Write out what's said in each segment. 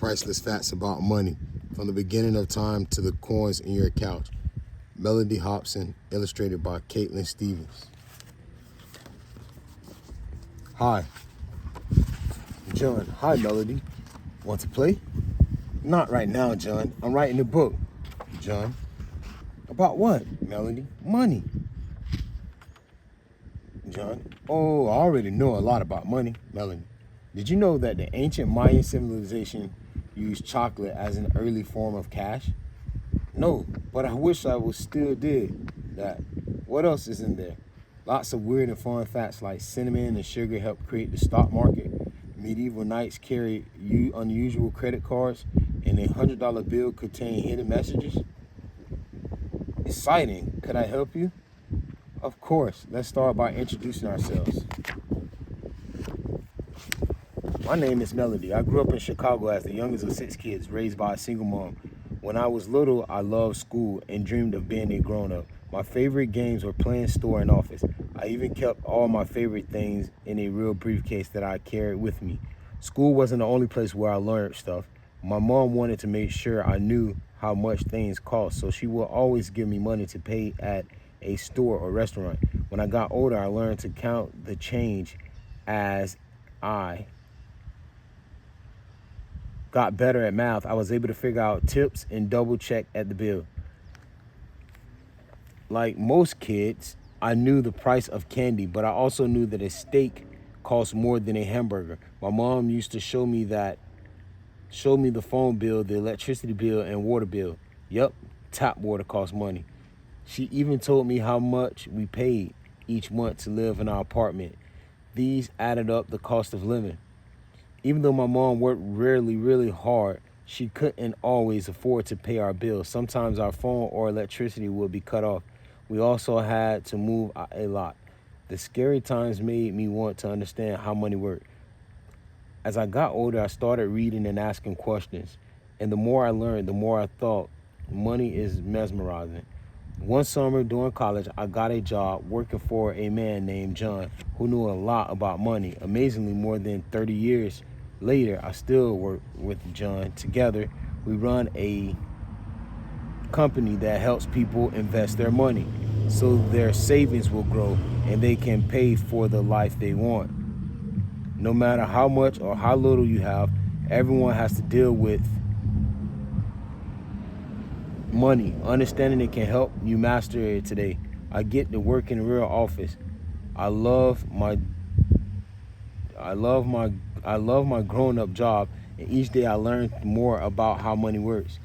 Priceless facts about money, from the beginning of time to the coins in your couch. Mellody Hobson, illustrated by Caitlin Stevens. Hi, John. Hi, Mellody. Want to play? Not right now, John. I'm writing a book. John. About what, Mellody? Money. John. Oh, I already know a lot about money, Mellody. Did you know that the ancient Mayan civilization used chocolate as an early form of cash? No, but I wish I was still did that. What else is in there? Lots of weird and fun facts like cinnamon and sugar helped create the stock market. Medieval knights carried unusual credit cards, and a $100 bill contained hidden messages. Exciting. Could I help you? Of course. Let's start by introducing ourselves. My name is Mellody. I grew up in Chicago as the youngest of 6 kids raised by a single mom. When I was little, I loved school and dreamed of being a grown-up. My favorite games were playing store and office. I even kept all my favorite things in a real briefcase that I carried with me. School wasn't the only place where I learned stuff. My mom wanted to make sure I knew how much things cost, so she would always give me money to pay at a store or restaurant. When I got older, I learned to count the change. As I got better at math, I was able to figure out tips and double check at the bill. Like most kids, I knew the price of candy, but I also knew that a steak cost more than a hamburger. My mom used to show me the phone bill, the electricity bill, and water bill. Yep, tap water costs money. She even told me how much we paid each month to live in our apartment. These added up the cost of living. Even though my mom worked really hard, she couldn't always afford to pay our bills. Sometimes our phone or electricity would be cut off. We also had to move a lot. The scary times made me want to understand how money worked. As I got older, I started reading and asking questions. And the more I learned, the more I thought money is mesmerizing. One summer during college, I got a job working for a man named John who knew a lot about money. Amazingly, more than 30 years later, I still work with John. Together, we run a company that helps people invest their money so their savings will grow and they can pay for the life they want. No matter how much or how little you have, everyone has to deal with money. Understanding it can help you master it today. I get to work in a real office. I love my grown-up job, and each day I learn more about how money works.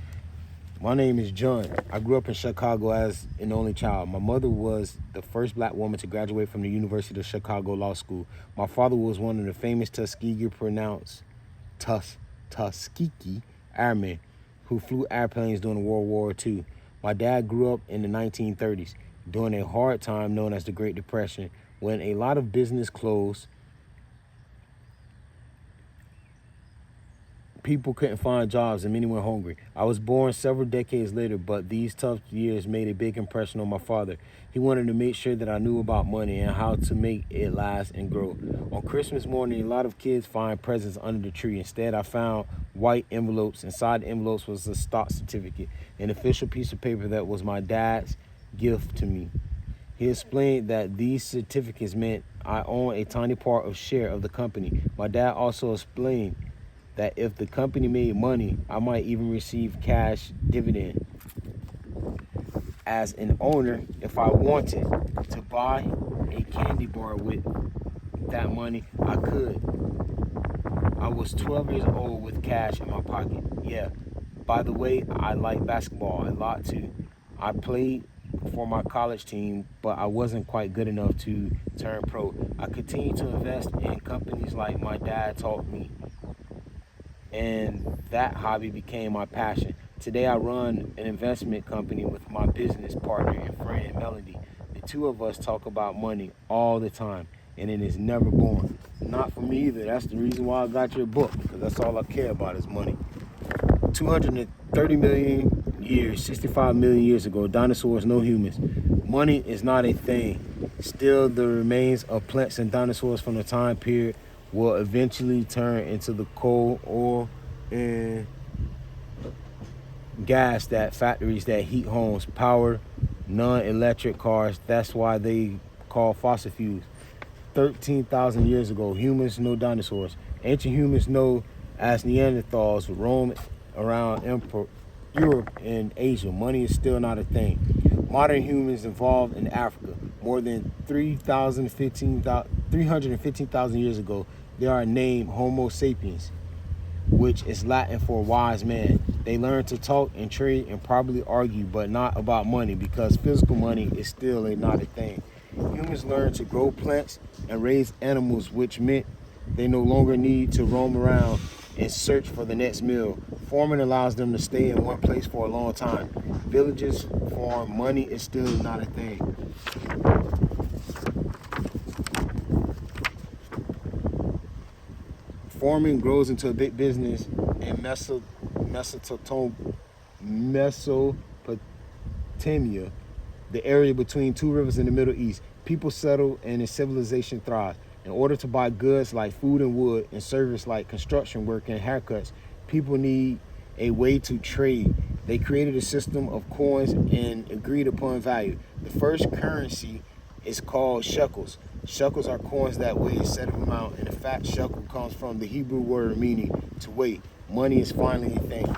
My name is John. I grew up in Chicago as an only child. My mother was the first black woman to graduate from the University of Chicago Law School. My father was one of the famous Tuskegee airmen who flew airplanes during World War II. My dad grew up in the 1930s during a hard time known as the Great Depression, when a lot of business closed. People couldn't find jobs and many were hungry. I was born several decades later, but these tough years made a big impression on my father. He wanted to make sure that I knew about money and how to make it last and grow. On Christmas morning, a lot of kids find presents under the tree. Instead, I found white envelopes. Inside the envelopes was a stock certificate, an official piece of paper that was my dad's gift to me. He explained that these certificates meant I own a tiny part of share of the company. My dad also explained that if the company made money, I might even receive cash dividend. As an owner, if I wanted to buy a candy bar with that money, I could. I was 12 years old with cash in my pocket. Yeah, by the way, I like basketball a lot too. I played for my college team, but I wasn't quite good enough to turn pro. I continued to invest in companies like my dad taught me, and that hobby became my passion. Today I run an investment company with my business partner and friend Mellody. The two of us talk about money all the time, and it is never boring. Not for me either. That's the reason why I got your book, because that's all I care about is money. 230 million years, 65 million years ago, dinosaurs, no humans. Money is not a thing. Still, the remains of plants and dinosaurs from the time period will eventually turn into the coal, oil, and gas that factories that heat homes, power non-electric cars. That's why they call fossil fuels. 13,000 years ago, humans, no dinosaurs. Ancient humans, know as Neanderthals, roam around Europe and Asia. Money is still not a thing. Modern humans evolved in Africa. More than 315,000 years ago, they are named Homo sapiens, which is Latin for wise man. They learned to talk and trade and probably argue, but not about money, because physical money is still not a thing. Humans learned to grow plants and raise animals, which meant they no longer need to roam around and search for the next meal. Farming allows them to stay in one place for a long time. Villages farm, money is still not a thing. Farming grows into a big business in Mesopotamia, the area between two rivers in the Middle East. People settle and a civilization thrives. In order to buy goods like food and wood and service like construction work and haircuts, people need a way to trade. They created a system of coins and agreed upon value. The first currency is called shekels. Shekels are coins that weigh a set amount, and the fact shekel comes from the Hebrew word meaning to weigh. Money is finally a thing.